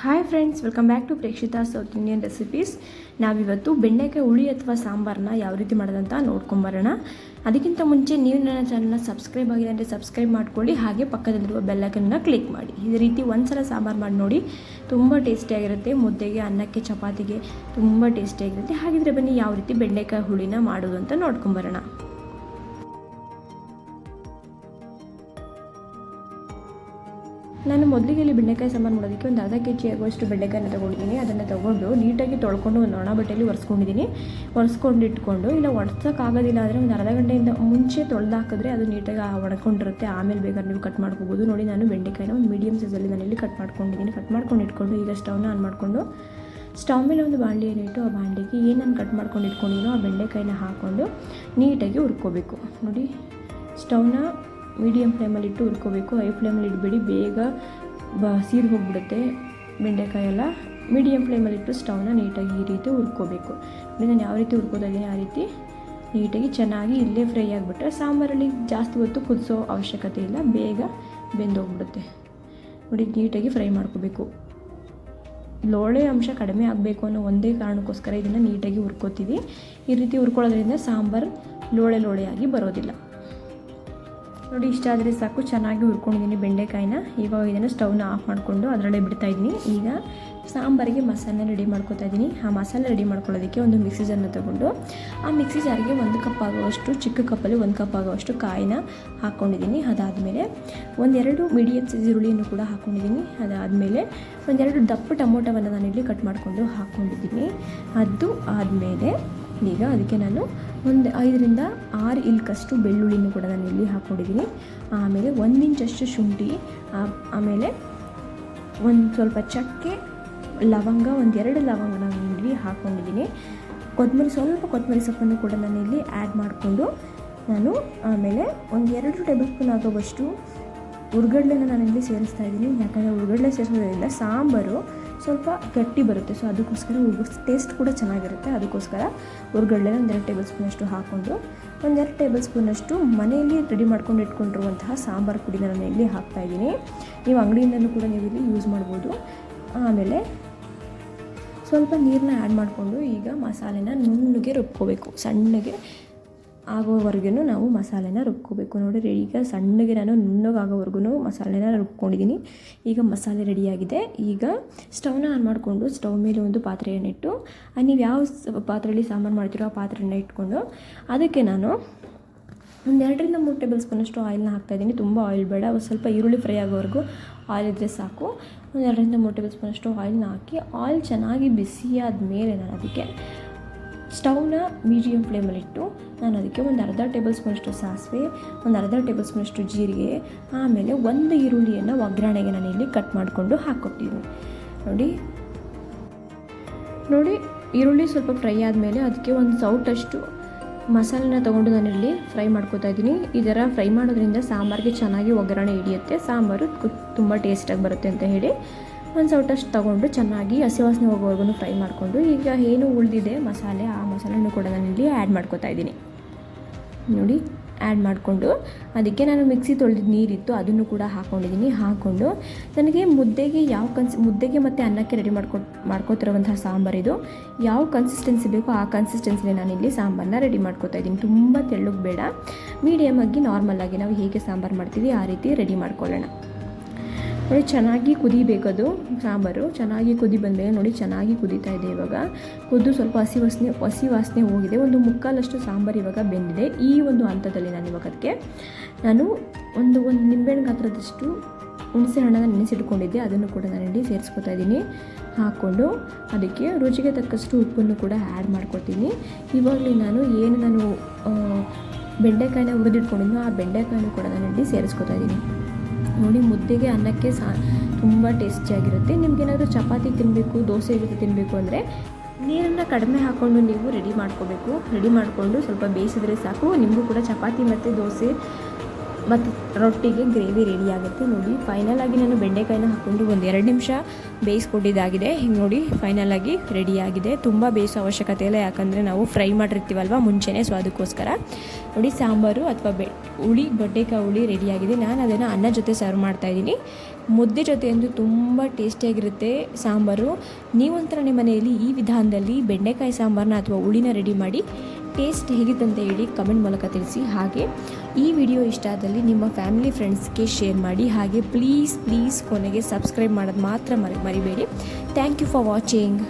Hi friends, welcome back to Prekshitha south Indian recipes. ನಾವಿವತ್ತು ಬೆಂಡೆಕಾಯಿ ಹುಳಿ ಅಥವಾ ಸಾಂಬಾರನ್ನ ಯಾವ ರೀತಿ ಮಾಡೋದಂತ ನೋಡ್ಕೊಂಬರೋಣ. ಅದಕ್ಕಿಂತ ಮುಂಚೆ ನೀವು ನನ್ನ ಚಾನಲ್ನ ಸಬ್ಸ್ಕ್ರೈಬ್ ಆಗಿದೆ ಅಂದರೆ ಸಬ್ಸ್ಕ್ರೈಬ್ ಮಾಡ್ಕೊಳ್ಳಿ, ಹಾಗೆ ಪಕ್ಕದಲ್ಲಿರುವ ಬೆಲ್ಲೈಕನ್ನ ಕ್ಲಿಕ್ ಮಾಡಿ. ಈ ರೀತಿ ಒಂದ್ಸಲ ಸಾಂಬಾರು ಮಾಡಿ ನೋಡಿ, ತುಂಬ ಟೇಸ್ಟಿಯಾಗಿರುತ್ತೆ. ಮುದ್ದೆಗೆ, ಅನ್ನಕ್ಕೆ, ಚಪಾತಿಗೆ ತುಂಬ ಟೇಸ್ಟಿಯಾಗಿರುತ್ತೆ. ಹಾಗಿದ್ರೆ ಬನ್ನಿ ಯಾವ ರೀತಿ ಬೆಂಡೆಕಾಯಿ ಹುಳಿನ ಮಾಡೋದು ಅಂತ ನೋಡ್ಕೊಂಬರೋಣ. ನಾನು ಮೊದಲಿಗೆ ಇಲ್ಲಿ ಬೆಂಡೆಕಾಯಿ ಸಾಂಬಾರು ಮಾಡೋದಕ್ಕೆ ಒಂದು ಅರ್ಧ ಕೆ ಜಿ ಆಗುವಷ್ಟು ಬೆಂಡೆಕಾಯಿನ ತೊಗೊಂಡಿದ್ದೀನಿ. ಅದನ್ನು ತೊಗೊಂಡು ನೀಟಾಗಿ ತೊಳ್ಕೊಂಡು ಒಂದು ಒಣ ಬಟ್ಟೆಯಲ್ಲಿ ಒರೆಸ್ಕೊಂಡಿದ್ದೀನಿ. ಒರೆಸ್ಕೊಂಡು ಇಟ್ಕೊಂಡು, ಇಲ್ಲ ಒರೆಸೋಕ್ಕಾಗೋದಿಲ್ಲ ಅಂದರೆ ಒಂದು ಅರ್ಧ ಗಂಟೆಯಿಂದ ಮುಂಚೆ ತೊಳೆದು ಹಾಕಿದ್ರೆ ಅದು ನೀಟಾಗಿ ಒಣಕೊಂಡಿರುತ್ತೆ. ಆಮೇಲೆ ಬೇಕಾದ್ರೆ ನೀವು ಕಟ್ ಮಾಡ್ಕೋಬೋದು. ನೋಡಿ, ನಾನು ಬೆಂಡೆಕಾಯಿನ ಒಂದು ಮೀಡಿಯಮ್ ಸೈಜಲ್ಲಿ ನಾನಿಲ್ಲಿ ಕಟ್ ಮಾಡ್ಕೊಂಡಿದ್ದೀನಿ. ಕಟ್ ಮಾಡ್ಕೊಂಡು ಇಟ್ಕೊಂಡು ಈಗ ಸ್ಟವ್ನ ಆನ್ ಮಾಡಿಕೊಂಡು ಸ್ಟವ್ ಮೇಲೆ ಒಂದು ಬಾಣಲಿಯನ್ನು ಇಟ್ಟು ಆ ಬಾಣಲಿಗೆ ಏನು ನಾನು ಕಟ್ ಮಾಡ್ಕೊಂಡು ಇಟ್ಕೊಂಡಿದ್ದೀನೋ ಆ ಬೆಂಡೆಕಾಯಿನ ಹಾಕ್ಕೊಂಡು ನೀಟಾಗಿ ಹುರ್ಕೋಬೇಕು. ನೋಡಿ, ಸ್ಟವ್ನ ಮೀಡಿಯಮ್ ಫ್ಲೇಮಲ್ಲಿ ಇಟ್ಟು ಹುರ್ಕೋಬೇಕು. ಹೈ ಫ್ಲೇಮಲ್ಲಿ ಇಡಬೇಡಿ, ಬೇಗ ಸೀದು ಹೋಗಿಬಿಡುತ್ತೆ ಬೆಂಡೆಕಾಯೆಲ್ಲ. ಮೀಡಿಯಮ್ ಫ್ಲೇಮಲ್ಲಿಟ್ಟು ಸ್ಟವ್ನ ನೀಟಾಗಿ ಈ ರೀತಿ ಹುರ್ಕೋಬೇಕು. ನಾನು ಯಾವ ರೀತಿ ಹುರ್ಕೋದಾಗಿದ್ದೀನಿ ಆ ರೀತಿ ನೀಟಾಗಿ ಚೆನ್ನಾಗಿ ಇಲ್ಲೇ ಫ್ರೈ ಆಗಿಬಿಟ್ರೆ ಸಾಂಬಾರಲ್ಲಿ ಜಾಸ್ತಿ ಹೊತ್ತು ಕುದಿಸೋ ಅವಶ್ಯಕತೆ ಇಲ್ಲ, ಬೇಗ ಬೆಂದೋಗ್ಬಿಡುತ್ತೆ. ನೋಡಿ, ನೀಟಾಗಿ ಫ್ರೈ ಮಾಡ್ಕೋಬೇಕು. ಲೋಳೆ ಅಂಶ ಕಡಿಮೆ ಆಗಬೇಕು ಅನ್ನೋ ಒಂದೇ ಕಾರಣಕ್ಕೋಸ್ಕರ ಇದನ್ನು ನೀಟಾಗಿ ಹುರ್ಕೋತೀವಿ. ಈ ರೀತಿ ಹುರ್ಕೊಳ್ಳೋದ್ರಿಂದ ಸಾಂಬಾರು ಲೋಳೆಯಾಗಿ ಬರೋದಿಲ್ಲ. ನೋಡಿ, ಇಷ್ಟ ಆದರೆ ಸಾಕು. ಚೆನ್ನಾಗಿ ಹುರ್ಕೊಂಡಿದ್ದೀನಿ ಬೆಂಡೆಕಾಯಿನ. ಇವಾಗ ಇದನ್ನು ಸ್ಟವ್ನ ಆಫ್ ಮಾಡಿಕೊಂಡು ಅದರಲ್ಲೇ ಬಿಡ್ತಾಯಿದ್ದೀನಿ. ಈಗ ಸಾಂಬಾರಿಗೆ ಮಸಾಲೆ ರೆಡಿ ಮಾಡ್ಕೊತಾ ಇದ್ದೀನಿ. ಆ ಮಸಾಲೆ ರೆಡಿ ಮಾಡ್ಕೊಳ್ಳೋದಕ್ಕೆ ಒಂದು ಮಿಕ್ಸಿ ಜಾರನ್ನ ತೊಗೊಂಡು ಆ ಮಿಕ್ಸಿ ಜಾರಿಗೆ 1 ಕಪ್ ಆಗುವಷ್ಟು, ಚಿಕ್ಕ ಕಪ್ಪಲ್ಲಿ 1 ಕಪ್ ಆಗುವಷ್ಟು ಕಾಯಿನ ಹಾಕ್ಕೊಂಡಿದ್ದೀನಿ. ಅದಾದಮೇಲೆ 1-2 ಮೀಡಿಯಮ್ ಸೈಜ್ ಈರುಳ್ಳಿಯನ್ನು ಕೂಡ ಹಾಕ್ಕೊಂಡಿದ್ದೀನಿ. ಅದಾದಮೇಲೆ 1-2 ದಪ್ಪ ಟೊಮೊಟೊವನ್ನು ನಾನಿಲ್ಲಿ ಕಟ್ ಮಾಡಿಕೊಂಡು ಹಾಕ್ಕೊಂಡಿದ್ದೀನಿ. ಅದು ಆದಮೇಲೆ ಈಗ ಅದಕ್ಕೆ ನಾನು ಒಂದು 5-6 ಇಲ್ಕಷ್ಟು ಬೆಳ್ಳುಳ್ಳಿನೂ ಕೂಡ ನಾನು ಇಲ್ಲಿ ಹಾಕ್ಕೊಂಡಿದ್ದೀನಿ. ಆಮೇಲೆ 1 ಇಂಚಷ್ಟು ಶುಂಠಿ, ಆಮೇಲೆ ಒಂದು ಸ್ವಲ್ಪ ಚಕ್ಕೆ, ಲವಂಗ, 1-2 ಲವಂಗ ನಾನು ಇಲ್ಲಿ ಹಾಕ್ಕೊಂಡಿದ್ದೀನಿ. ಸ್ವಲ್ಪ ಕೊತ್ತಂಬರಿ ಸೊಪ್ಪನ್ನು ಕೂಡ ನಾನು ಇಲ್ಲಿ ಆ್ಯಡ್ ಮಾಡಿಕೊಂಡು ಆಮೇಲೆ 1-2 ಟೇಬಲ್ ಸ್ಪೂನ್ ಆಗುವಷ್ಟು ಹುರ್ಗಡ್ಲೆನ ನಾನಿಲ್ಲಿ ಸೇರಿಸ್ತಾ ಇದ್ದೀನಿ. ಯಾಕಂದರೆ ಹುರ್ಗಡ್ಲೆ ಸೇರಿಸೋದ್ರಿಂದ ಸಾಂಬಾರು ಸ್ವಲ್ಪ ಗಟ್ಟಿ ಬರುತ್ತೆ. ಸೊ ಅದಕ್ಕೋಸ್ಕರ ಟೇಸ್ಟ್ ಕೂಡ ಚೆನ್ನಾಗಿರುತ್ತೆ. ಅದಕ್ಕೋಸ್ಕರ ಹುರ್ಗಡ್ಲೆನ 1-2 ಟೇಬಲ್ ಸ್ಪೂನಷ್ಟು ಹಾಕ್ಕೊಂಡು 1-2 ಟೇಬಲ್ ಸ್ಪೂನಷ್ಟು ಮನೆಯಲ್ಲಿ ರೆಡಿ ಮಾಡ್ಕೊಂಡು ಇಟ್ಕೊಂಡಿರುವಂತಹ ಸಾಂಬಾರು ಪುಡಿನ ನಾನು ಇಲ್ಲಿ ಹಾಕ್ತಾಯಿದ್ದೀನಿ. ನೀವು ಅಂಗಡಿಯಿಂದಲೂ ಕೂಡ ನೀವು ಇಲ್ಲಿ ಯೂಸ್ ಮಾಡ್ಬೋದು. ಆಮೇಲೆ ಸ್ವಲ್ಪ ನೀರನ್ನ ಆ್ಯಡ್ ಮಾಡಿಕೊಂಡು ಈಗ ಮಸಾಲೆನ ನುಣ್ಣಗೆ ರುಬ್ಕೋಬೇಕು. ಸಣ್ಣಗೆ ಆಗೋವರೆಗೂ ನಾವು ಮಸಾಲೆನ ರುಬ್ಕೋಬೇಕು. ನೋಡಿ, ಈಗ ಸಣ್ಣಗೆ ನಾನು ನುಣ್ಣಗಾಗೋವರೆಗೂ ಮಸಾಲೆನ ರುಬ್ಕೊಂಡಿದ್ದೀನಿ. ಈಗ ಮಸಾಲೆ ರೆಡಿಯಾಗಿದೆ. ಈಗ ಸ್ಟವ್ನ ಆನ್ ಮಾಡಿಕೊಂಡು ಸ್ಟವ್ ಮೇಲೆ ಒಂದು ಪಾತ್ರೆಯನ್ನಿಟ್ಟು, ನೀವು ಯಾವ ಪಾತ್ರೆಯಲ್ಲಿ ಸಾಂಬಾರು ಮಾಡ್ತೀರೋ ಆ ಪಾತ್ರೆಯನ್ನು ಇಟ್ಕೊಂಡು ಅದಕ್ಕೆ ನಾನು 1-2-3 ಟೇಬಲ್ ಸ್ಪೂನಷ್ಟು ಆಯಿಲ್ನ ಹಾಕ್ತಾಯಿದ್ದೀನಿ. ತುಂಬ ಆಯಿಲ್ ಬೇಡ, ಸ್ವಲ್ಪ ಈರುಳ್ಳಿ ಫ್ರೈ ಆಗೋವರೆಗೂ ಆಯಿಲ್ ಇದ್ದರೆ ಸಾಕು. 1-2-3 ಟೇಬಲ್ ಸ್ಪೂನಷ್ಟು ಆಯಿಲ್ನ ಹಾಕಿ ಆಯಿಲ್ ಚೆನ್ನಾಗಿ ಬಿಸಿಯಾದ ಮೇಲೆ ನಾನು ಅದಕ್ಕೆ ಸ್ಟವ್ನ ಮೀಡಿಯಮ್ ಫ್ಲೇಮಲ್ಲಿಟ್ಟು ನಾನು ಅದಕ್ಕೆ ಒಂದು ಅರ್ಧ ಟೇಬಲ್ ಸ್ಪೂನಷ್ಟು ಸಾಸಿವೆ, ಒಂದು ಅರ್ಧ ಟೇಬಲ್ ಸ್ಪೂನಷ್ಟು ಜೀರಿಗೆ, ಆಮೇಲೆ 1 ಈರುಳ್ಳಿಯನ್ನು ಒಗ್ಗರಣೆಗೆ ನಾನು ಇಲ್ಲಿ ಕಟ್ ಮಾಡಿಕೊಂಡು ಹಾಕ್ಕೊಟ್ಟಿದ್ದೀನಿ. ನೋಡಿ, ಈರುಳ್ಳಿ ಸ್ವಲ್ಪ ಫ್ರೈ ಆದಮೇಲೆ ಅದಕ್ಕೆ ಒಂದು ಸೌಟಷ್ಟು ಮಸಾಲೆನ ತೊಗೊಂಡು ನಾನಿಲ್ಲಿ ಫ್ರೈ ಮಾಡ್ಕೊತಾ ಇದ್ದೀನಿ. ಈ ಥರ ಫ್ರೈ ಮಾಡೋದ್ರಿಂದ ಸಾಂಬಾರಿಗೆ ಚೆನ್ನಾಗಿ ಒಗ್ಗರಣೆ ಹಿಡಿಯುತ್ತೆ, ಸಾಂಬಾರು ತುಂಬ ಟೇಸ್ಟಾಗಿ ಬರುತ್ತೆ ಅಂತ ಹೇಳಿ ಒಂದು ಸೌಟಷ್ಟು ತೊಗೊಂಡು ಚೆನ್ನಾಗಿ ಹಸಿ ವಾಸನೆ ಹೋಗೋವರೆಗೂ ಫ್ರೈ ಮಾಡಿಕೊಂಡು ಈಗ ಏನು ಉಳಿದಿದೆ ಮಸಾಲೆ, ಆ ಮಸಾಲೆನೂ ಕೂಡ ನಾನಿಲ್ಲಿ ಆ್ಯಡ್ ಮಾಡ್ಕೊತಾ ಇದ್ದೀನಿ. ನೋಡಿ, ಆ್ಯಡ್ ಮಾಡಿಕೊಂಡು ಅದಕ್ಕೆ ನಾನು ಮಿಕ್ಸಿ ತೊಳೆದಿದ್ದು ನೀರಿತ್ತು ಅದನ್ನು ಕೂಡ ಹಾಕ್ಕೊಂಡಿದ್ದೀನಿ. ಹಾಕ್ಕೊಂಡು ನನಗೆ ಮುದ್ದೆಗೆ ಮತ್ತು ಅನ್ನಕ್ಕೆ ರೆಡಿ ಮಾಡ್ಕೋತಿರುವಂತಹ ಸಾಂಬಾರಿದು ಯಾವ ಕನ್ಸಿಸ್ಟೆನ್ಸಿ ಬೇಕೋ ಆ ಕನ್ಸಿಸ್ಟೆನ್ಸಿಗೆ ನಾನಿಲ್ಲಿ ಸಾಂಬಾರನ್ನ ರೆಡಿ ಮಾಡ್ಕೋತಾ ಇದ್ದೀನಿ. ತುಂಬ ತೆಳ್ಳಗೆ ಬೇಡ, ಮೀಡಿಯಮಾಗಿ ನಾರ್ಮಲಾಗಿ ನಾವು ಹೇಗೆ ಸಾಂಬಾರು ಮಾಡ್ತೀವಿ ಆ ರೀತಿ ರೆಡಿ ಮಾಡ್ಕೊಳ್ಳೋಣ. ನೋಡಿ, ಚೆನ್ನಾಗಿ ಕುದಿಬೇಕದು ಸಾಂಬಾರು. ಚೆನ್ನಾಗಿ ಕುದಿ ಬಂದಮೇಲೆ ನೋಡಿ, ಚೆನ್ನಾಗಿ ಕುದೀತಾ ಇದೆ. ಇವಾಗ ಸ್ವಲ್ಪ ಹಸಿ ವಾಸನೆ ಹೋಗಿದೆ. ಒಂದು ಮುಕ್ಕಾಲಷ್ಟು ಸಾಂಬಾರು ಇವಾಗ ಬೆಂದಿದೆ. ಈ ಒಂದು ಹಂತದಲ್ಲಿ ನಾನು ಇವಾಗ ಅದಕ್ಕೆ ಒಂದು ನಿಂಬೆಹಣ್ಣು ಗಾತ್ರದಷ್ಟು ಹುಣಸೆ ಹಣ್ಣನ್ನು ನೆನೆಸಿಟ್ಕೊಂಡಿದ್ದೆ, ಅದನ್ನು ಕೂಡ ನಾನಿಲ್ಲಿ ಸೇರಿಸ್ಕೊತಾ ಇದ್ದೀನಿ. ಹಾಕ್ಕೊಂಡು ಅದಕ್ಕೆ ರುಚಿಗೆ ತಕ್ಕಷ್ಟು ಉಪ್ಪನ್ನು ಕೂಡ ಆ್ಯಡ್ ಮಾಡ್ಕೊತೀನಿ. ಇವಾಗಲೇ ನಾನು ಬೆಂಡೆಕಾಯಿನ ಹುರಿದಿಟ್ಕೊಂಡಿದ್ದು ಆ ಬೆಂಡೆಕಾಯಿನೂ ಕೂಡ ನಾನಿಲ್ಲಿ ಸೇರಿಸ್ಕೊತಾ ಇದ್ದೀನಿ. ನೋಡಿ, ಮುದ್ದೆಗೆ, ಅನ್ನಕ್ಕೆ ತುಂಬ ಟೇಸ್ಟಿಯಾಗಿರುತ್ತೆ. ನಿಮಗೇನಾದರೂ ಚಪಾತಿ ತಿನ್ನಬೇಕು, ದೋಸೆ ಜೊತೆ ತಿನ್ನಬೇಕು ಅಂದರೆ ನೀರನ್ನು ಕಡಿಮೆ ಹಾಕ್ಕೊಂಡು ನೀವು ರೆಡಿ ಮಾಡ್ಕೋಬೇಕು. ರೆಡಿ ಮಾಡಿಕೊಂಡು ಸ್ವಲ್ಪ ಬೇಯಿಸಿದ್ರೆ ಸಾಕು. ನಿಮಗೂ ಕೂಡ ಚಪಾತಿ ಮತ್ತು ದೋಸೆ ಮತ್ತು ರೊಟ್ಟಿಗೆ ಗ್ರೇವಿ ರೆಡಿಯಾಗುತ್ತೆ. ನೋಡಿ, ಫೈನಲಾಗಿ ನಾನು ಬೆಂಡೆಕಾಯಿನ ಹಾಕ್ಕೊಂಡು 1-2 ನಿಮಿಷ ಬೇಯಿಸ್ಕೊಂಡಿದ್ದಾಗಿದೆ. ಹಿಂಗೆ ನೋಡಿ, ಫೈನಲಾಗಿ ರೆಡಿಯಾಗಿದೆ. ತುಂಬ ಬೇಯಿಸೋ ಅವಶ್ಯಕತೆ ಇಲ್ಲ, ಯಾಕಂದರೆ ನಾವು ಫ್ರೈ ಮಾಡಿರ್ತೀವಲ್ವ ಮುಂಚೆನೇ. ಸೊ ಅದಕ್ಕೋಸ್ಕರ ನೋಡಿ, ಸಾಂಬಾರು ಅಥವಾ ಬೆಂಡೆಕಾಯಿ ಹುಳಿ ರೆಡಿಯಾಗಿದೆ. ನಾನು ಅದನ್ನು ಅನ್ನ ಜೊತೆ ಸರ್ವ್ ಮಾಡ್ತಾಯಿದ್ದೀನಿ. ಮುದ್ದೆ ಜೊತೆ ಅಂತೂ ತುಂಬ ಟೇಸ್ಟಿಯಾಗಿರುತ್ತೆ ಸಾಂಬಾರು. ನೀವೊಂಥರ ನಿಮ್ಮ ಮನೆಯಲ್ಲಿ ಈ ವಿಧಾನದಲ್ಲಿ ಬೆಂಡೆಕಾಯಿ ಸಾಂಬಾರನ್ನ ಅಥವಾ ಹುಳಿನ ರೆಡಿ ಮಾಡಿ ಟೇಸ್ಟ್ ಹೇಗಿತ್ತಂತ ಹೇಳಿ ಕಮೆಂಟ್ ಮೂಲಕ ತಿಳಿಸಿ. ಹಾಗೆ ಈ ವಿಡಿಯೋ ಇಷ್ಟ ಆದಲ್ಲಿ ನಿಮ್ಮ ಫ್ಯಾಮಿಲಿ ಫ್ರೆಂಡ್ಸ್ಗೆ ಶೇರ್ ಮಾಡಿ. ಹಾಗೆ ಪ್ಲೀಸ್ ಕೊನೆಗೆ ಸಬ್ಸ್ಕ್ರೈಬ್ ಮಾಡೋದು ಮಾತ್ರ ಮರಿಬೇಡಿ. Thank you for watching.